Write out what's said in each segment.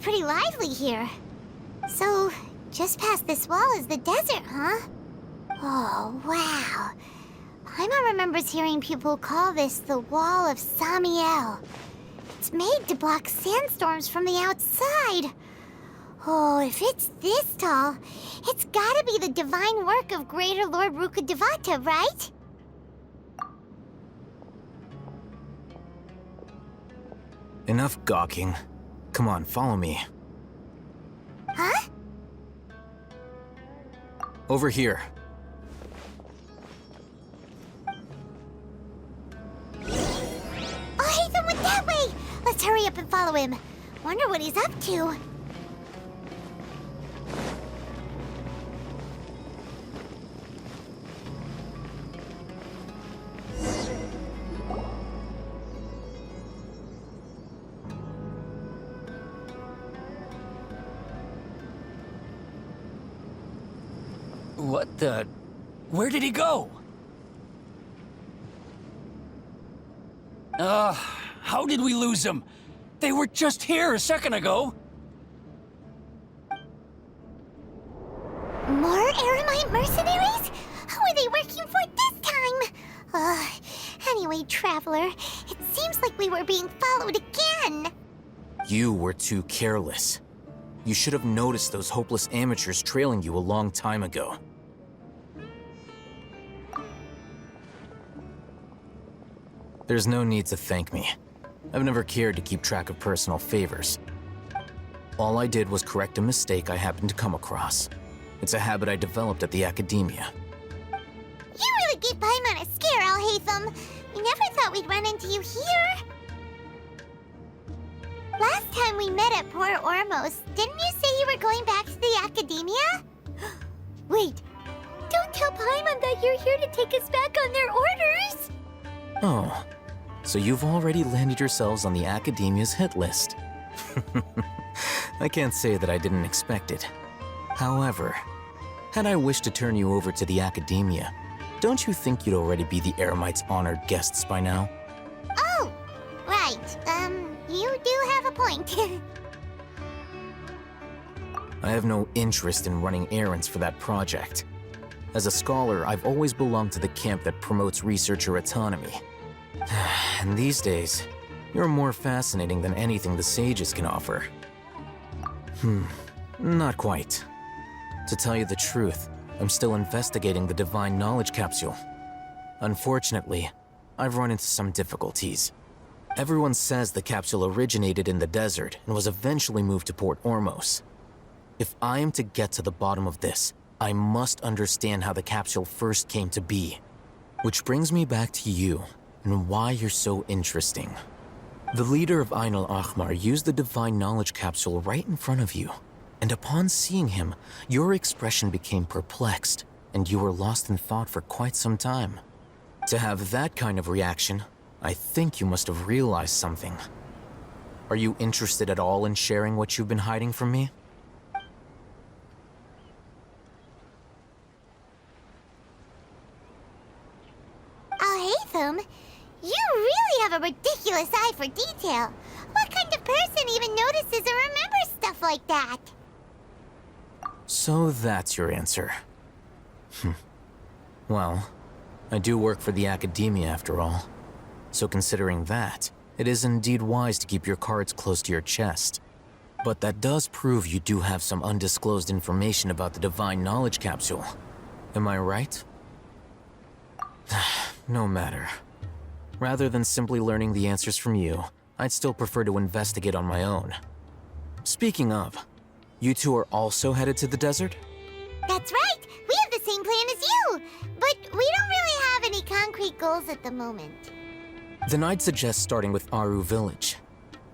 pretty lively here. So, just past this wall is the desert, huh? Oh, wow. Paimon remembers hearing people call this the Wall of Samiel. It's made to block sandstorms from the outside. Oh, if it's this tall, it's gotta be the divine work of Greater Lord Rukkhadevata, right? Enough gawking. Come on, follow me. Huh? Over here. Oh, Haytham went that way! Let's hurry up and follow him. Wonder what he's up to. What the... Where did he go? How did we lose him? They were just here a second ago. More Eremite mercenaries? Who are they working for this time? Anyway, Traveler, it seems like we were being followed again. You were too careless. You should have noticed those hopeless amateurs trailing you a long time ago. There's no need to thank me. I've never cared to keep track of personal favors. All I did was correct a mistake I happened to come across. It's a habit I developed at the academia. You really gave Paimon a scare, Al-Haytham. We never thought we'd run into you here. Last time we met at Port Ormos, didn't you say you were going back to the academia? Wait, don't tell Paimon that you're here to take us back on their orders! Oh, so you've already landed yourselves on the academia's hit list. I can't say that I didn't expect it. However, had I wished to turn you over to the academia, don't you think you'd already be the Eremites' honored guests by now? Oh, right. You do have a point. I have no interest in running errands for that project. As a scholar, I've always belonged to the camp that promotes researcher autonomy. And these days, you're more fascinating than anything the sages can offer. Not quite. To tell you the truth, I'm still investigating the Divine Knowledge Capsule. Unfortunately, I've run into some difficulties. Everyone says the capsule originated in the desert and was eventually moved to Port Ormos. If I am to get to the bottom of this, I must understand how the capsule first came to be. Which brings me back to you, and why you're so interesting. The leader of Ain al-Ahmar used the Divine Knowledge Capsule right in front of you, and upon seeing him, your expression became perplexed, and you were lost in thought for quite some time. To have that kind of reaction, I think you must have realized something. Are you interested at all in sharing what you've been hiding from me? Al-Haytham, you really have a ridiculous eye for detail. What kind of person even notices or remembers stuff like that? So that's your answer. Well, I do work for the academia after all. So considering that, it is indeed wise to keep your cards close to your chest. But that does prove you do have some undisclosed information about the Divine Knowledge Capsule. Am I right? No matter. Rather than simply learning the answers from you, I'd still prefer to investigate on my own. Speaking of, you two are also headed to the desert? That's right! We have the same plan as you! But we don't really have any concrete goals at the moment. Then I'd suggest starting with Aru Village.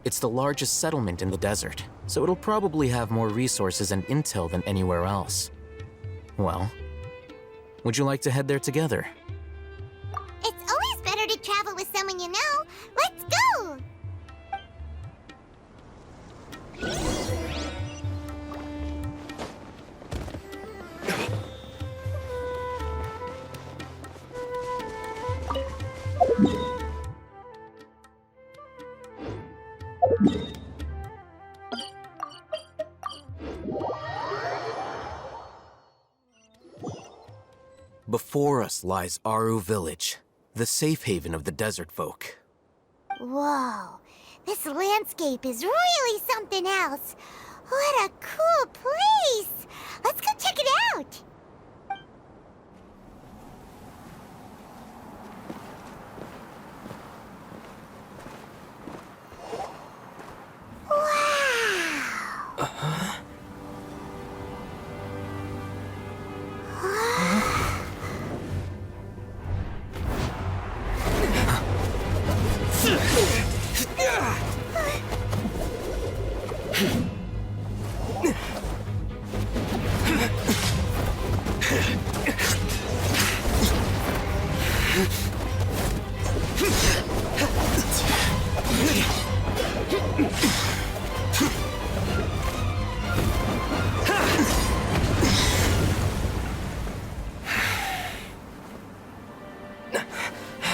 It's the largest settlement in the desert, so it'll probably have more resources and intel than anywhere else. Well, would you like to head there together? It's always better to travel with someone you know. Let's go! Before us lies Aru Village, the safe haven of the desert folk. Whoa, this landscape is really something else. What a cool place! Let's go check it out!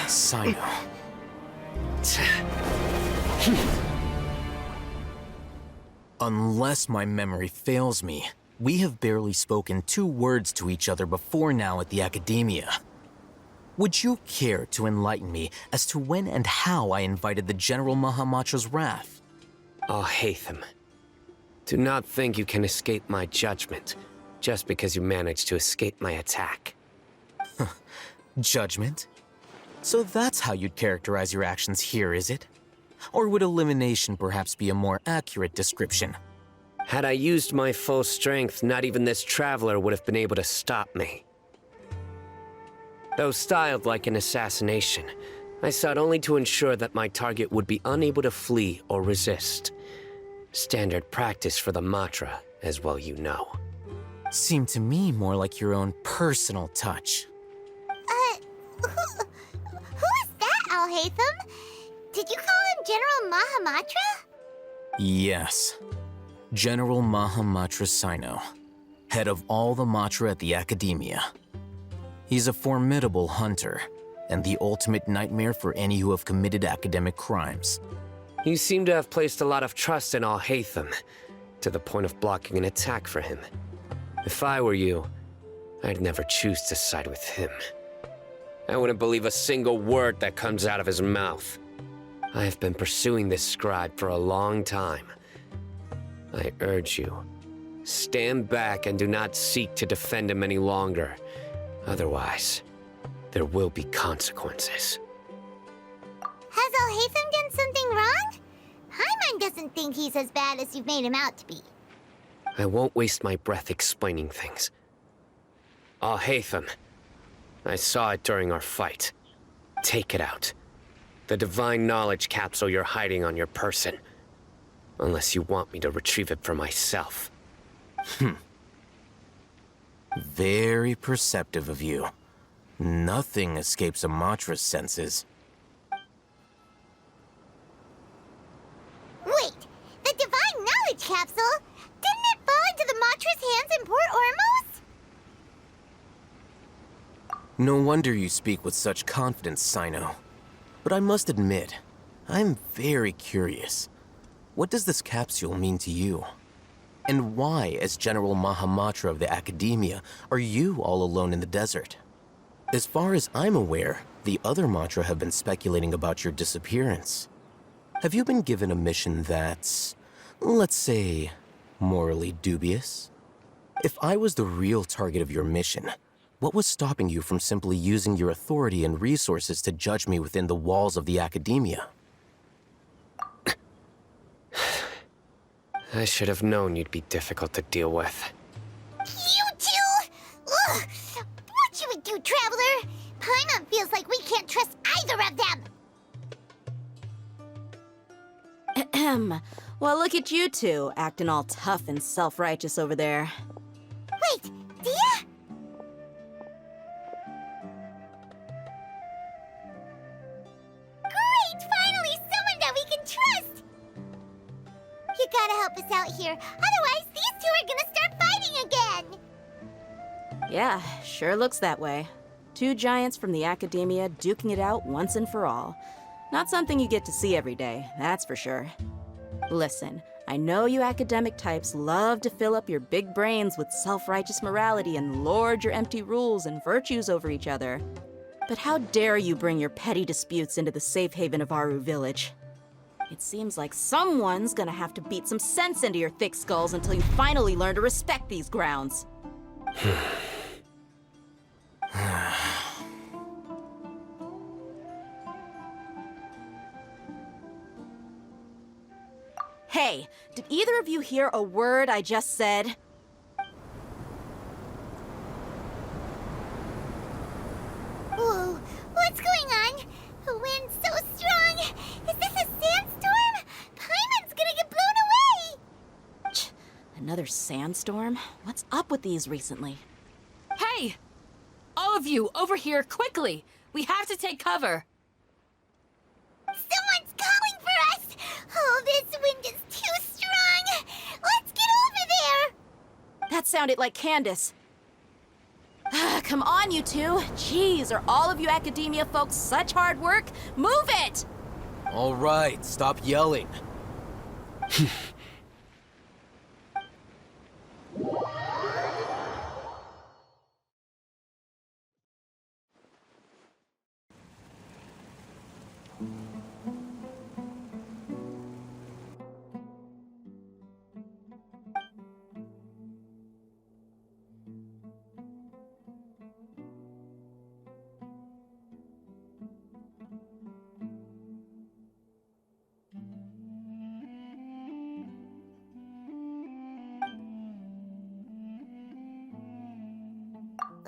Sino. Unless my memory fails me, we have barely spoken 2 words to each other before now at the Academia. Would you care to enlighten me as to when and how I invited the General Mahamatra's wrath? Hatham, do not think you can escape my judgment just because you managed to escape my attack. Judgment? So that's how you'd characterize your actions here, is it? Or would elimination perhaps be a more accurate description? Had I used my full strength, not even this traveler would have been able to stop me. Though styled like an assassination, I sought only to ensure that my target would be unable to flee or resist. Standard practice for the Matra, as well you know. Seemed to me more like your own personal touch. Who is that, Al-Haytham? Did you call him General Mahamatra? Yes. General Mahamatra Sino, head of all the Matra at the Academia. He's a formidable hunter, and the ultimate nightmare for any who have committed academic crimes. You seem to have placed a lot of trust in Al-Haytham, to the point of blocking an attack for him. If I were you, I'd never choose to side with him. I wouldn't believe a single word that comes out of his mouth. I have been pursuing this scribe for a long time. I urge you, stand back and do not seek to defend him any longer. Otherwise, there will be consequences. Has Al-Haytham done something wrong? Paimon doesn't think he's as bad as you've made him out to be. I won't waste my breath explaining things. Al-Haytham, I saw it during our fight. Take it out. The divine knowledge capsule you're hiding on your person. Unless you want me to retrieve it for myself. Very perceptive of you. Nothing escapes a Matra's senses. Wait, the divine knowledge capsule? Didn't it fall into the Matra's hands in Port Ormos? No wonder you speak with such confidence, Sino. But I must admit, I'm very curious. What does this capsule mean to you? And why, as General Mahamatra of the Academia, are you all alone in the desert? As far as I'm aware, the other Matra have been speculating about your disappearance. Have you been given a mission that's, let's say, morally dubious? If I was the real target of your mission, what was stopping you from simply using your authority and resources to judge me within the walls of the Academia? I should have known you'd be difficult to deal with. You two? Ugh! What should we do, Traveler? Paimon feels like we can't trust either of them. Ahem. Well, look at you two, acting all tough and self-righteous over there. Wait, Dia? Great! Finally, someone that we can trust! You gotta help us out here, otherwise these two are gonna start fighting again! Yeah, sure looks that way. 2 giants from the Academia duking it out once and for all. Not something you get to see every day, that's for sure. Listen, I know you academic types love to fill up your big brains with self-righteous morality and lord your empty rules and virtues over each other. But how dare you bring your petty disputes into the safe haven of Aru Village? It seems like someone's gonna have to beat some sense into your thick skulls until you finally learn to respect these grounds. Hey, did either of you hear a word I just said? Whoa, what's going on? The wind's so strong. Is this a sandstorm? Paimon's gonna get blown away. Another sandstorm? What's up with these recently? Hey! All of you, over here, quickly! We have to take cover! Someone's calling for us! Oh, this wind is too strong! Let's get over there! That sounded like Candace. Come on, you two. Jeez, are all of you academia folks such hard work? Move it! All right, stop yelling.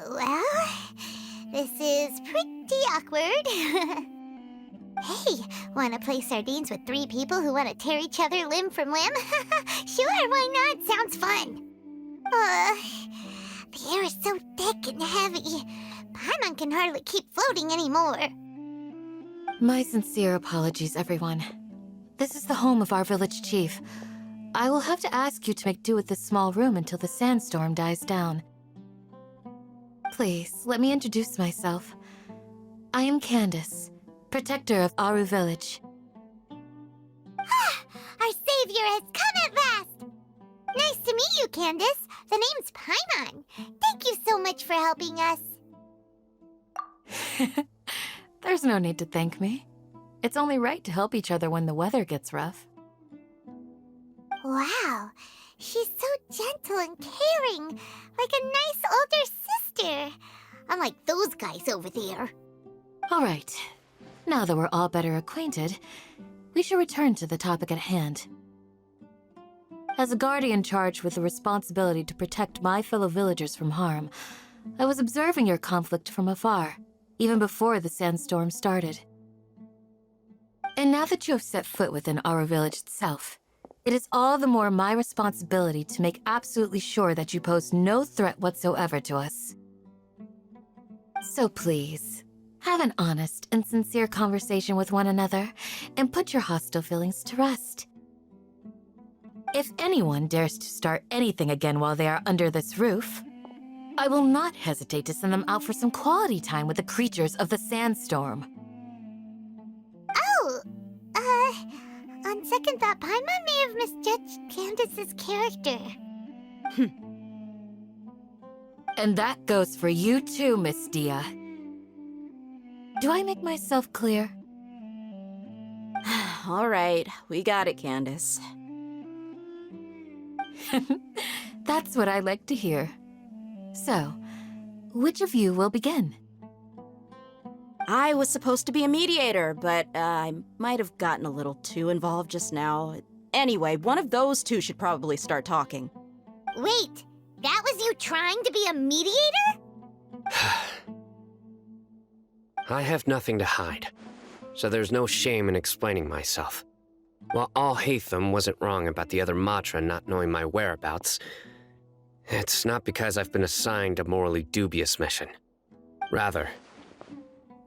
Well, this is pretty awkward. Hey, wanna play sardines with 3 people who wanna tear each other limb from limb? Sure, why not? Sounds fun. The air is so thick and heavy. Paimon can hardly keep floating anymore. My sincere apologies, everyone. This is the home of our village chief. I will have to ask you to make do with this small room until the sandstorm dies down. Please, let me introduce myself. I am Candace, protector of Aru Village. Our savior has come at last! Nice to meet you, Candace. The name's Paimon. Thank you so much for helping us. There's no need to thank me. It's only right to help each other when the weather gets rough. Wow, she's so gentle and caring, like a nice older sister. Unlike those guys over there. All right. Now that we're all better acquainted, we should return to the topic at hand. As a guardian charged with the responsibility to protect my fellow villagers from harm, I was observing your conflict from afar, even before the sandstorm started. And now that you have set foot within our village itself, it is all the more my responsibility to make absolutely sure that you pose no threat whatsoever to us. So please, have an honest and sincere conversation with one another, and put your hostile feelings to rest. If anyone dares to start anything again while they are under this roof, I will not hesitate to send them out for some quality time with the creatures of the sandstorm. Oh, on second thought, Paimon may have misjudged Candace's character. And that goes for you too, Miss Dia. Do I make myself clear? All right, we got it, Candace. That's what I like to hear. So, which of you will begin? I was supposed to be a mediator, but I might have gotten a little too involved just now. Anyway, one of those two should probably start talking. Wait, that was you trying to be a mediator? I have nothing to hide, so there's no shame in explaining myself. While Al-Haytham wasn't wrong about the other Matra not knowing my whereabouts, it's not because I've been assigned a morally dubious mission. Rather,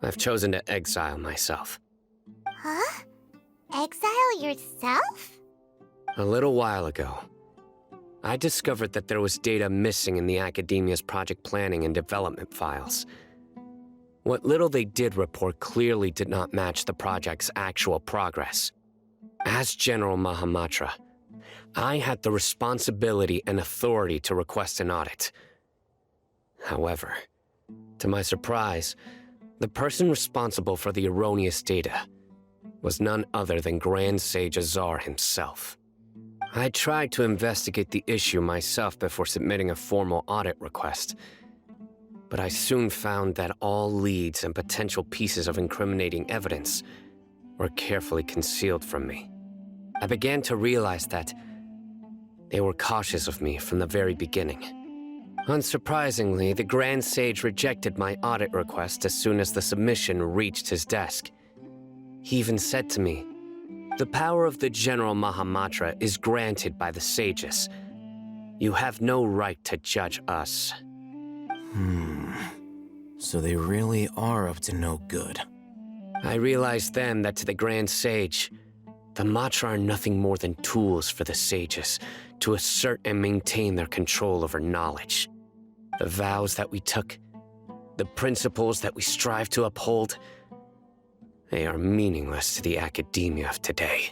I've chosen to exile myself. Huh? Exile yourself? A little while ago, I discovered that there was data missing in the Academia's project planning and development files. What little they did report clearly did not match the project's actual progress. As General Mahamatra, I had the responsibility and authority to request an audit. However, to my surprise, the person responsible for the erroneous data was none other than Grand Sage Azar himself. I tried to investigate the issue myself before submitting a formal audit request, but I soon found that all leads and potential pieces of incriminating evidence were carefully concealed from me. I began to realize that they were cautious of me from the very beginning. Unsurprisingly, the Grand Sage rejected my audit request as soon as the submission reached his desk. He even said to me, "The power of the General Mahamatra is granted by the sages. You have no right to judge us." So they really are up to no good. I realized then that to the Grand Sage, the Matra are nothing more than tools for the sages to assert and maintain their control over knowledge. The vows that we took, the principles that we strive to uphold, they are meaningless to the academia of today.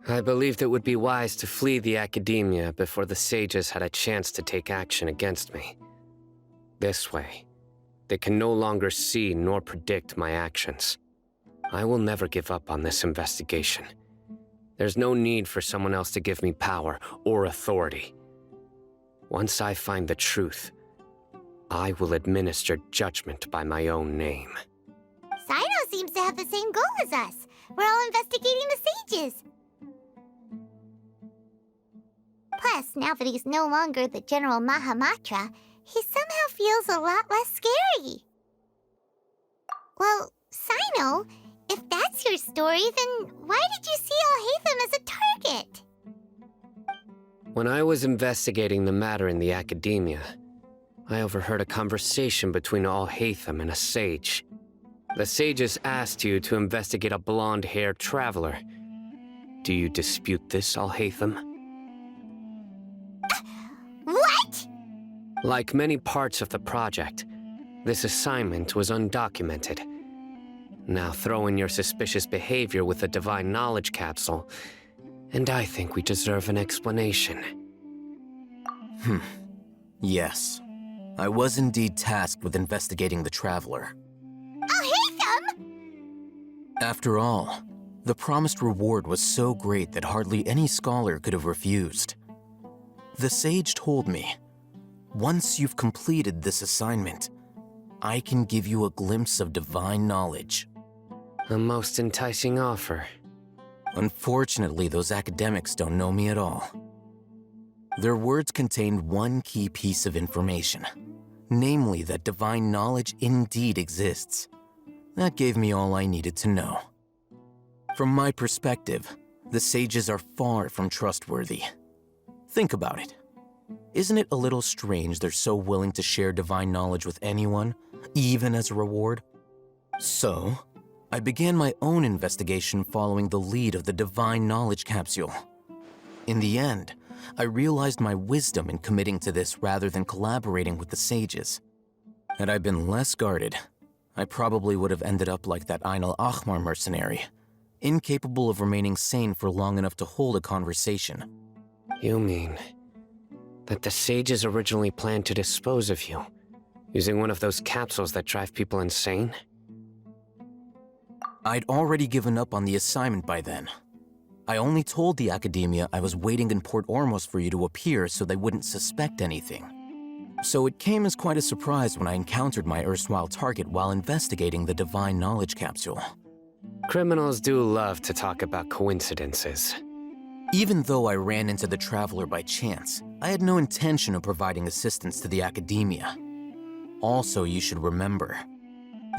I believed it would be wise to flee the academia before the sages had a chance to take action against me. This way, they can no longer see nor predict my actions. I will never give up on this investigation. There's no need for someone else to give me power or authority. Once I find the truth, I will administer judgment by my own name. Sino seems to have the same goal as us. We're all investigating the sages. Plus, now that he's no longer the General Mahamatra, he somehow feels a lot less scary. Well, Sino, if that's your story, then why did you see Al-Haytham as a target? When I was investigating the matter in the academia, I overheard a conversation between Al-Haytham and a sage. The sages asked you to investigate a blonde-haired traveler. Do you dispute this, Al-Haytham? What? Like many parts of the project, this assignment was undocumented. Now throw in your suspicious behavior with the Divine Knowledge Capsule, and I think we deserve an explanation. Yes. I was indeed tasked with investigating the Traveler. Al-Haytham! After all, the promised reward was so great that hardly any scholar could have refused. The sage told me, once you've completed this assignment, I can give you a glimpse of divine knowledge. A most enticing offer. Unfortunately, those academics don't know me at all. Their words contained one key piece of information, namely that divine knowledge indeed exists. That gave me all I needed to know. From my perspective, the sages are far from trustworthy. Think about it. Isn't it a little strange they're so willing to share divine knowledge with anyone, even as a reward? So, I began my own investigation following the lead of the Divine Knowledge Capsule. In the end, I realized my wisdom in committing to this rather than collaborating with the sages. Had I been less guarded, I probably would have ended up like that Ain al-Ahmar mercenary, incapable of remaining sane for long enough to hold a conversation. You mean that the sages originally planned to dispose of you, using one of those capsules that drive people insane? I'd already given up on the assignment by then. I only told the academia I was waiting in Port Ormos for you to appear so they wouldn't suspect anything. So it came as quite a surprise when I encountered my erstwhile target while investigating the Divine Knowledge Capsule. Criminals do love to talk about coincidences. Even though I ran into the Traveler by chance, I had no intention of providing assistance to the academia. Also, you should remember,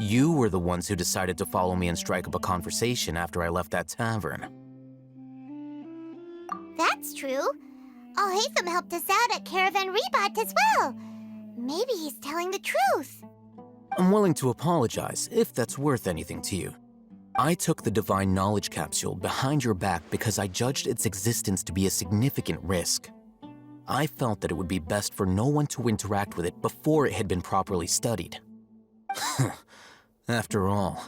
you were the ones who decided to follow me and strike up a conversation after I left that tavern. That's true. Al-Haytham helped us out at Caravan Rebat as well. Maybe he's telling the truth. I'm willing to apologize if that's worth anything to you. I took the Divine Knowledge Capsule behind your back because I judged its existence to be a significant risk. I felt that it would be best for no one to interact with it before it had been properly studied. After all,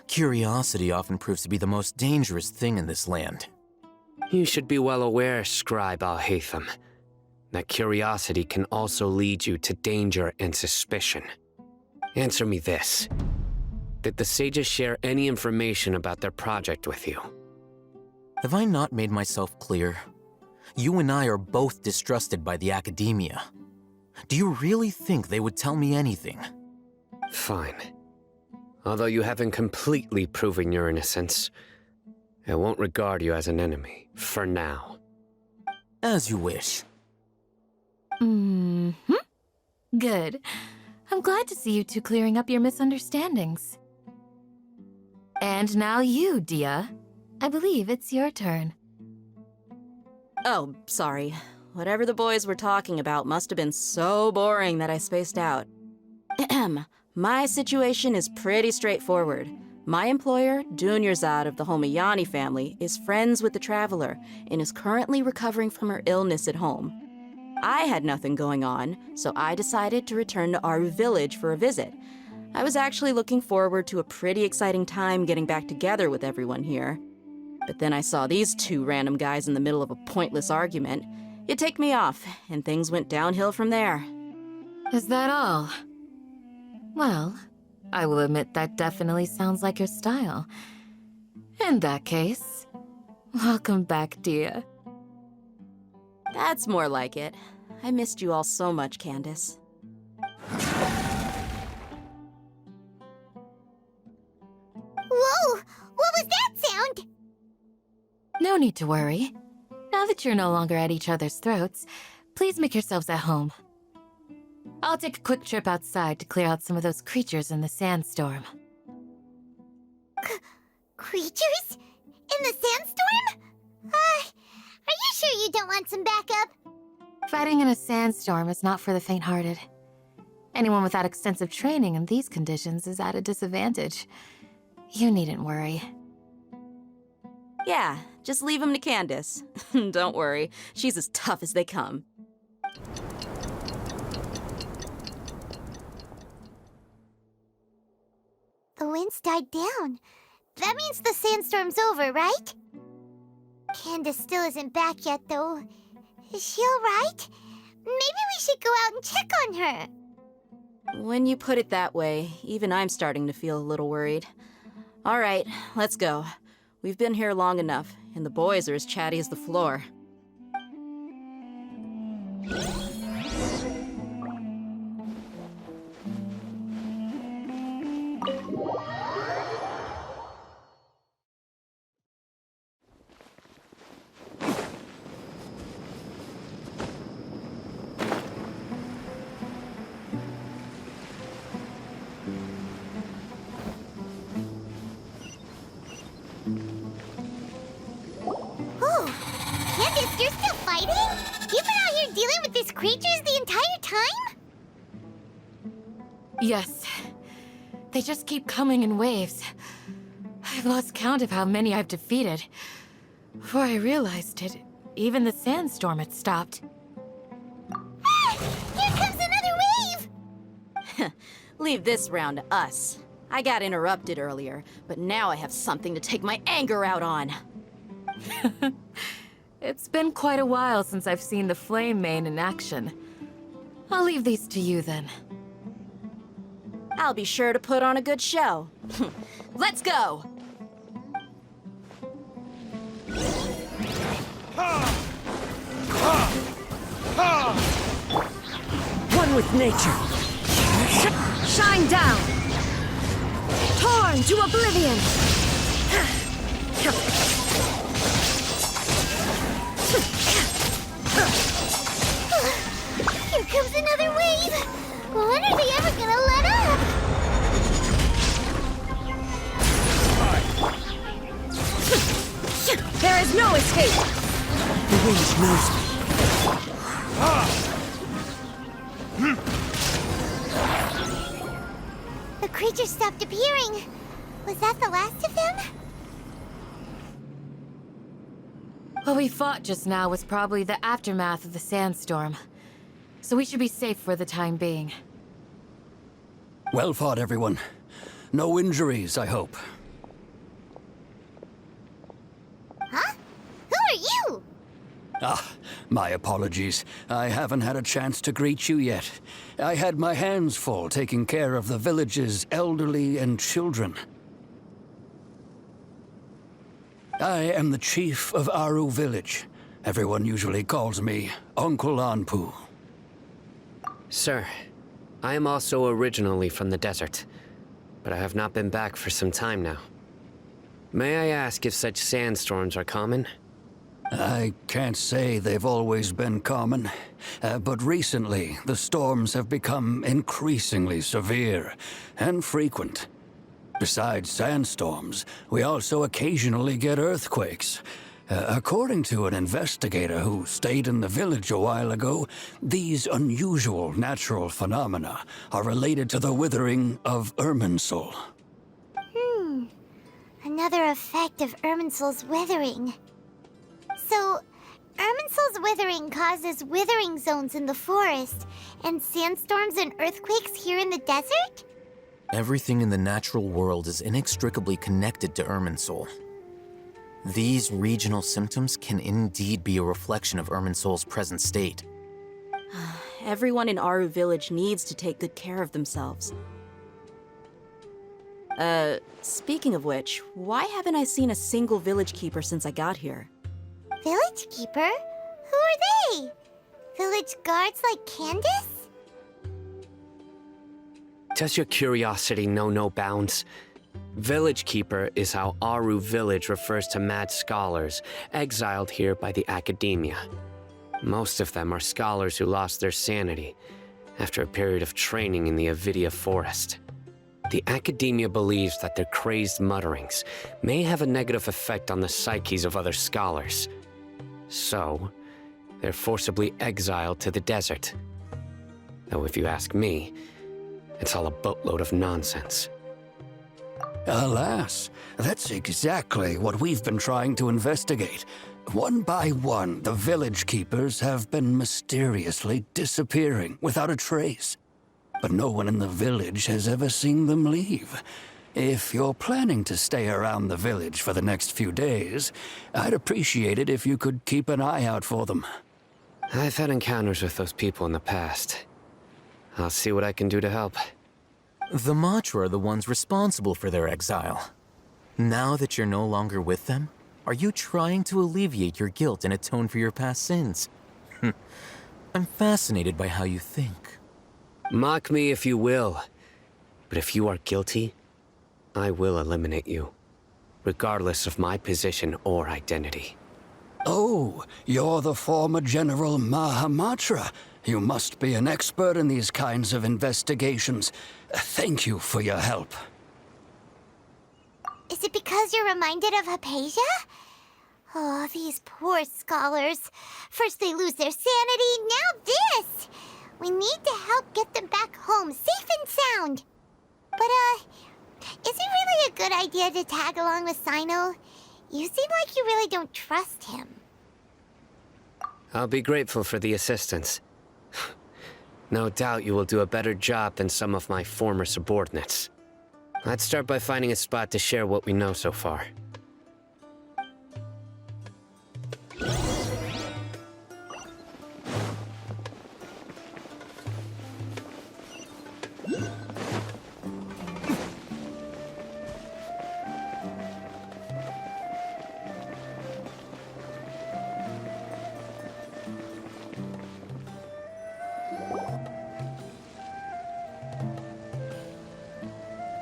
curiosity often proves to be the most dangerous thing in this land. You should be well aware, Scribe Al-Haytham, that curiosity can also lead you to danger and suspicion. Answer me this. Did the sages share any information about their project with you? Have I not made myself clear? You and I are both distrusted by the academia. Do you really think they would tell me anything? Fine. Although you haven't completely proven your innocence, I won't regard you as an enemy, for now. As you wish. Mm-hmm. Good. I'm glad to see you two clearing up your misunderstandings. And now you, Dia. I believe it's your turn. Oh, sorry. Whatever the boys were talking about must have been so boring that I spaced out. My situation is pretty straightforward. My employer, Dunyarzad of the Homayani family, is friends with the Traveler and is currently recovering from her illness at home. I had nothing going on, so I decided to return to Aru Village for a visit. I was actually looking forward to a pretty exciting time getting back together with everyone here. But then I saw these two random guys in the middle of a pointless argument. It ticked me off, and things went downhill from there. Is that all? Well, I will admit that definitely sounds like your style. In that case, welcome back, Dia. That's more like it. I missed you all so much, Candace. Whoa! What was that sound? No need to worry. Now that you're no longer at each other's throats, please make yourselves at home. I'll take a quick trip outside to clear out some of those creatures in the sandstorm. Creatures? In the sandstorm? Are you sure you don't want some backup? Fighting in a sandstorm is not for the faint-hearted. Anyone without extensive training in these conditions is at a disadvantage. You needn't worry. Yeah, just leave him to Candace. Don't worry, she's as tough as they come. The wind's died down. That means the sandstorm's over, right? Candace still isn't back yet, though. Is she alright? Maybe we should go out and check on her. When you put it that way, even I'm starting to feel a little worried. All right, let's go. We've been here long enough, and the boys are as chatty as the floor. Candace, you're still fighting? You've been out here dealing with these creatures the entire time? Yes. They just keep coming in waves. I've lost count of how many I've defeated. Before I realized it, even the sandstorm had stopped. Ah! Here comes another wave! Leave this round to us. I got interrupted earlier, but now I have something to take my anger out on. It's been quite a while since I've seen the Flame Mane in action. I'll leave these to you then. I'll be sure to put on a good show. Let's go! One with nature. Shine down! Torn to oblivion! Here comes another wave! When are they ever gonna let up? There is no escape! The wind knows me. The creatures stopped appearing. Was that the last of them? What we fought just now was probably the aftermath of the sandstorm. So we should be safe for the time being. Well fought, everyone. No injuries, I hope. Huh? Who are you? Ah, my apologies. I haven't had a chance to greet you yet. I had my hands full taking care of the village's elderly and children. I am the chief of Aru Village. Everyone usually calls me Uncle Anpu. Sir, I am also originally from the desert, but I have not been back for some time now. May I ask if such sandstorms are common? I can't say they've always been common, but recently the storms have become increasingly severe and frequent. Besides sandstorms, we also occasionally get earthquakes. According to an investigator who stayed in the village a while ago, these unusual natural phenomena are related to the withering of Irminsul. Another effect of Irminsul's withering. So, Irminsul's withering causes withering zones in the forest, and sandstorms and earthquakes here in the desert? Everything in the natural world is inextricably connected to Irminsul. These regional symptoms can indeed be a reflection of Irminsul's present state. Everyone in Aru Village needs to take good care of themselves. Speaking of which, why haven't I seen a single village keeper since I got here? Village keeper? Who are they? Village guards like Candace? Does your curiosity know no bounds? Village Keeper is how Aru Village refers to mad scholars exiled here by the academia. Most of them are scholars who lost their sanity after a period of training in the Avidia forest. The academia believes that their crazed mutterings may have a negative effect on the psyches of other scholars. So, they're forcibly exiled to the desert. Though if you ask me, it's all a boatload of nonsense. Alas, that's exactly what we've been trying to investigate. One by one, the village keepers have been mysteriously disappearing without a trace. But no one in the village has ever seen them leave. If you're planning to stay around the village for the next few days, I'd appreciate it if you could keep an eye out for them. I've had encounters with those people in the past. I'll see what I can do to help. The Matra are the ones responsible for their exile. Now that you're no longer with them, are you trying to alleviate your guilt and atone for your past sins? I'm fascinated by how you think. Mock me if you will, but if you are guilty, I will eliminate you, regardless of my position or identity. Oh, you're the former General Mahamatra. You must be an expert in these kinds of investigations. Thank you for your help. Is it because you're reminded of Hypatia? Oh, these poor scholars. First they lose their sanity, now this! We need to help get them back home, safe and sound. But, is it really a good idea to tag along with Sino? You seem like you really don't trust him. I'll be grateful for the assistance. No doubt you will do a better job than some of my former subordinates. Let's start by finding a spot to share what we know so far.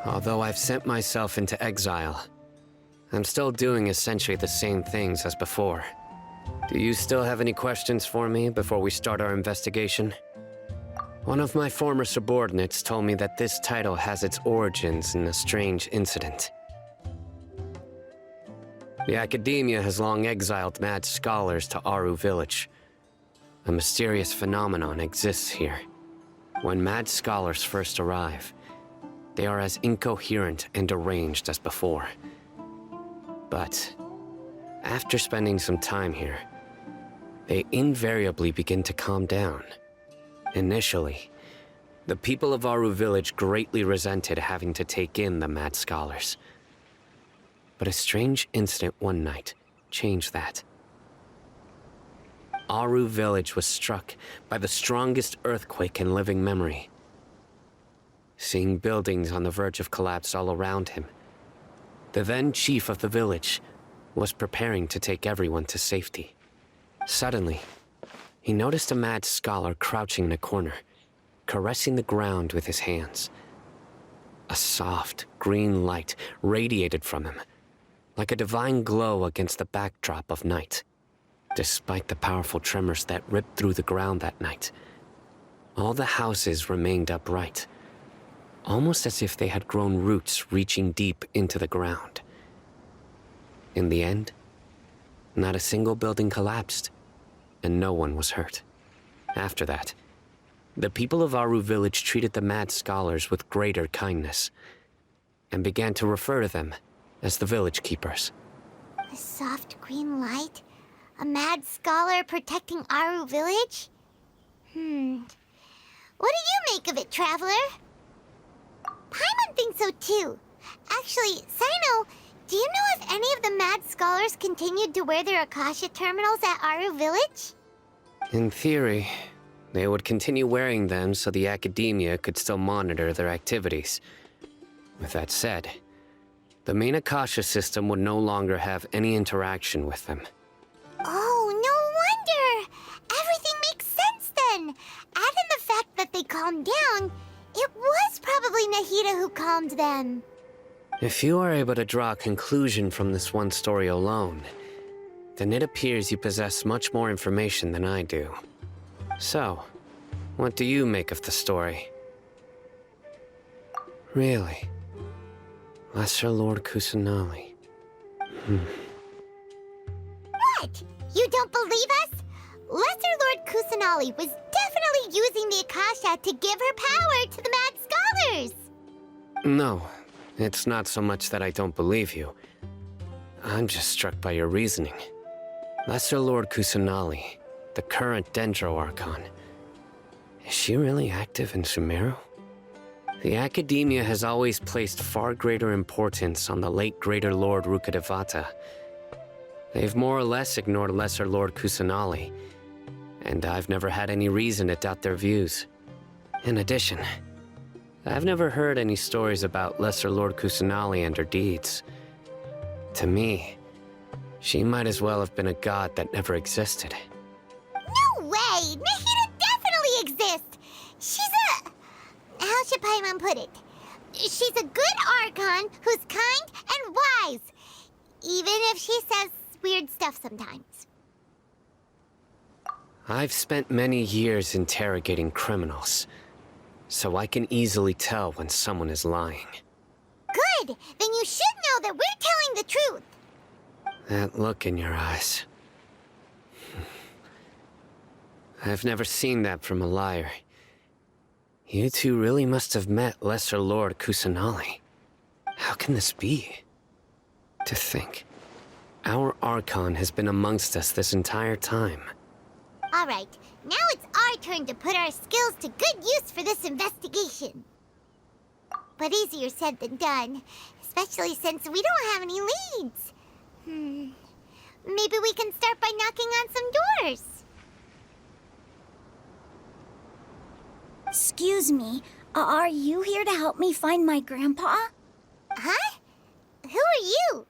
Although I've sent myself into exile, I'm still doing essentially the same things as before. Do you still have any questions for me before we start our investigation? One of my former subordinates told me that this title has its origins in a strange incident. The academia has long exiled mad scholars to Aru Village. A mysterious phenomenon exists here. When mad scholars first arrive, they are as incoherent and deranged as before. But after spending some time here, they invariably begin to calm down. Initially, the people of Aru Village greatly resented having to take in the mad scholars. But a strange incident one night changed that. Aru village was struck by the strongest earthquake in living memory. Seeing buildings on the verge of collapse all around him, the then chief of the village was preparing to take everyone to safety. Suddenly, he noticed a mad scholar crouching in a corner, caressing the ground with his hands. A soft, green light radiated from him, like a divine glow against the backdrop of night. Despite the powerful tremors that ripped through the ground that night, all the houses remained upright, almost as if they had grown roots reaching deep into the ground. In the end, not a single building collapsed, and no one was hurt. After that, the people of Aru village treated the mad scholars with greater kindness, and began to refer to them as the village keepers. A soft green light? A mad scholar protecting Aru village? What do you make of it, Traveler? Paimon thinks so too. Actually, Sino, do you know if any of the mad scholars continued to wear their Akasha terminals at Aru village? In theory, they would continue wearing them so the academia could still monitor their activities. With that said, the main Akasha system would no longer have any interaction with them. Oh, no wonder! Everything makes sense then! Add in the fact that they calmed down, it was probably Nahida who calmed them. If you are able to draw a conclusion from this one story alone, then it appears you possess much more information than I do. So, what do you make of the story? Really? Lesser Lord Kusanali. What? You don't believe us? Lesser Lord Kusanali was definitely using the Akasha to give her power to the mad scholars! No, it's not so much that I don't believe you. I'm just struck by your reasoning. Lesser Lord Kusanali, the current Dendro Archon. Is she really active in Sumeru? The Academia has always placed far greater importance on the late Greater Lord Rukkhadevata. They've more or less ignored Lesser Lord Kusanali, and I've never had any reason to doubt their views. In addition, I've never heard any stories about Lesser Lord Kusanali and her deeds. To me, she might as well have been a god that never existed. No way! Nahida definitely exists! She's a... How should Paimon put it? She's a good Archon who's kind and wise. Even if she says weird stuff sometimes. I've spent many years interrogating criminals, so I can easily tell when someone is lying. Good! Then you should know that we're telling the truth! That look in your eyes. I've never seen that from a liar. You two really must have met Lesser Lord Kusanali. How can this be? To think, our Archon has been amongst us this entire time. Alright, now it's our turn to put our skills to good use for this investigation. But easier said than done, especially since we don't have any leads. Maybe we can start by knocking on some doors. Excuse me, are you here to help me find my grandpa? Huh? Who are you?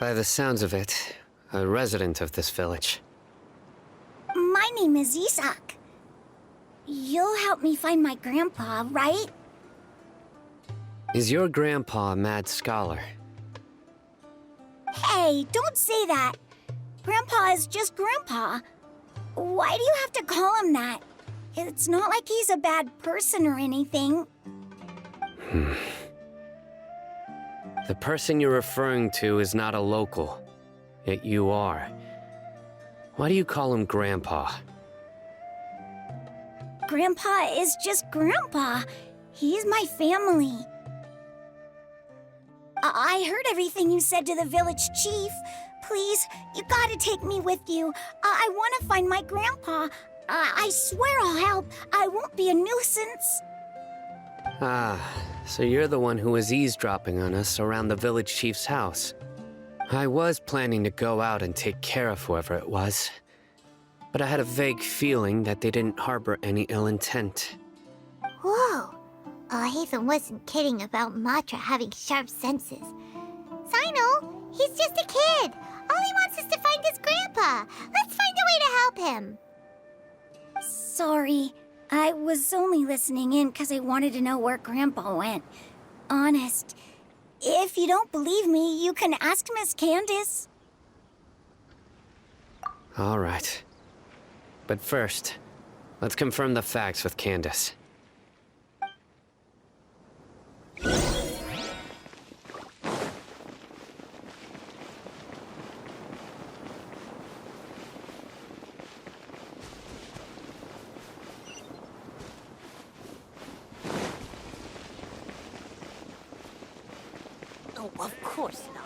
By the sounds of it, a resident of this village. My name is Isak. You'll help me find my grandpa, right? Is your grandpa a mad scholar? Hey, don't say that. Grandpa is just Grandpa. Why do you have to call him that? It's not like he's a bad person or anything. The person you're referring to is not a local, yet you are. Why do you call him Grandpa? Grandpa is just Grandpa. He's my family. I heard everything you said to the village chief. Please, you gotta take me with you. I want to find my grandpa. I swear I'll help. I won't be a nuisance. Ah, so you're the one who was eavesdropping on us around the village chief's house. I was planning to go out and take care of whoever it was, but I had a vague feeling that they didn't harbor any ill intent. Whoa. Haytham wasn't kidding about Matra having sharp senses. Sino, he's just a kid. All he wants is to find his grandpa. Let's find a way to help him. Sorry. I was only listening in because I wanted to know where Grandpa went. Honest. If you don't believe me, you can ask Miss Candace. All right. But first, let's confirm the facts with Candace. Oh, of course not.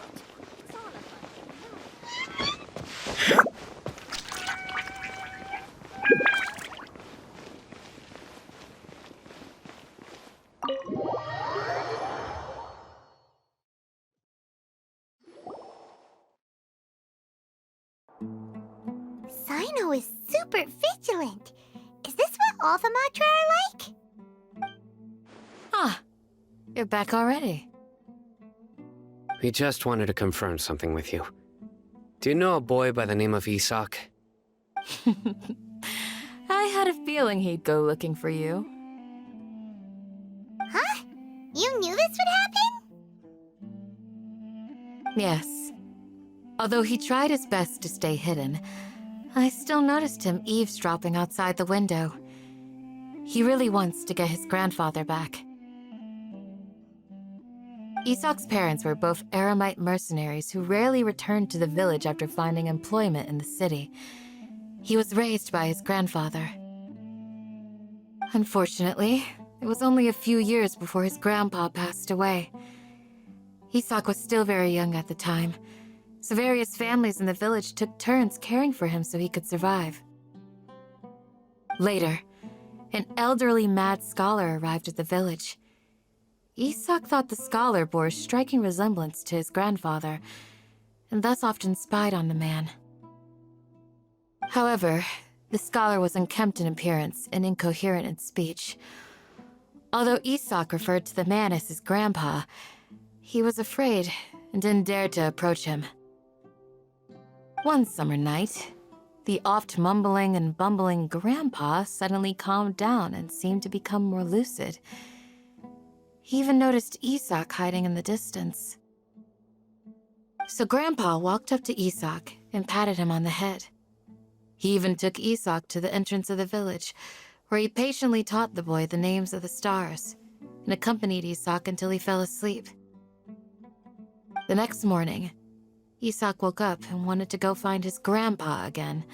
Sino is super vigilant. Is this what all the Matra are like? Ah, you're back already. We just wanted to confirm something with you. Do you know a boy by the name of Isak? I had a feeling he'd go looking for you. Huh? You knew this would happen? Yes. Although he tried his best to stay hidden, I still noticed him eavesdropping outside the window. He really wants to get his grandfather back. Isak's parents were both Aramite mercenaries who rarely returned to the village after finding employment in the city. He was raised by his grandfather. Unfortunately, it was only a few years before his grandpa passed away. Isak was still very young at the time, so various families in the village took turns caring for him so he could survive. Later, an elderly mad scholar arrived at the village. Isak thought the scholar bore a striking resemblance to his grandfather, and thus often spied on the man. However, the scholar was unkempt in appearance and incoherent in speech. Although Isak referred to the man as his grandpa, he was afraid and didn't dare to approach him. One summer night, the oft mumbling and bumbling grandpa suddenly calmed down and seemed to become more lucid. He even noticed Isak hiding in the distance. So Grandpa walked up to Isak and patted him on the head. He even took Isak to the entrance of the village, where he patiently taught the boy the names of the stars, and accompanied Isak until he fell asleep. The next morning, Isak woke up and wanted to go find his grandpa again,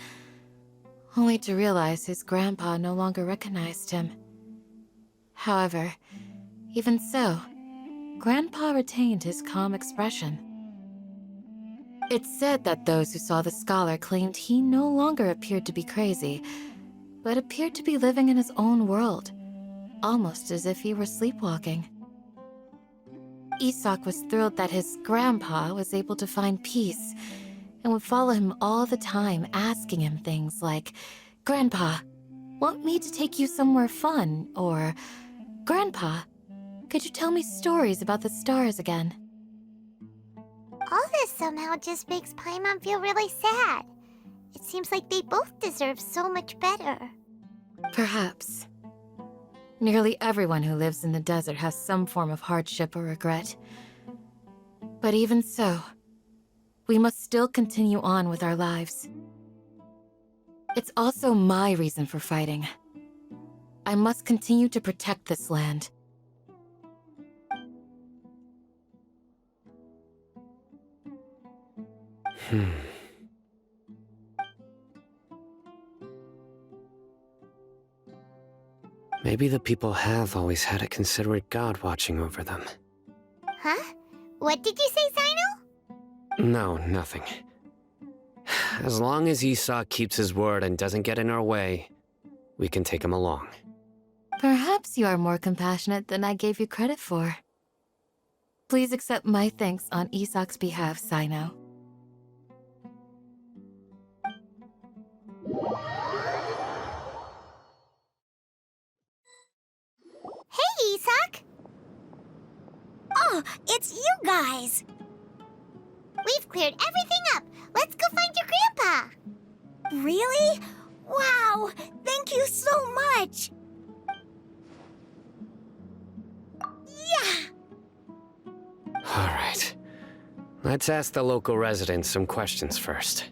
only to realize his grandpa no longer recognized him. However, even so, Grandpa retained his calm expression. It's said that those who saw the scholar claimed he no longer appeared to be crazy, but appeared to be living in his own world, almost as if he were sleepwalking. Isak was thrilled that his grandpa was able to find peace and would follow him all the time, asking him things like, "Grandpa, want me to take you somewhere fun?" or, "Grandpa, could you tell me stories about the stars again?" All this somehow just makes Paimon feel really sad. It seems like they both deserve so much better. Perhaps. Nearly everyone who lives in the desert has some form of hardship or regret. But even so, we must still continue on with our lives. It's also my reason for fighting. I must continue to protect this land. Maybe the people have always had a considerate god watching over them. Huh? What did you say, Sino? No, nothing. As long as Isak keeps his word and doesn't get in our way, we can take him along. Perhaps you are more compassionate than I gave you credit for. Please accept my thanks on Isak's behalf, Sino. Oh, it's you guys. We've cleared everything up. Let's go find your grandpa. Really? Wow, thank you so much. Yeah. All right. Let's ask the local residents some questions first.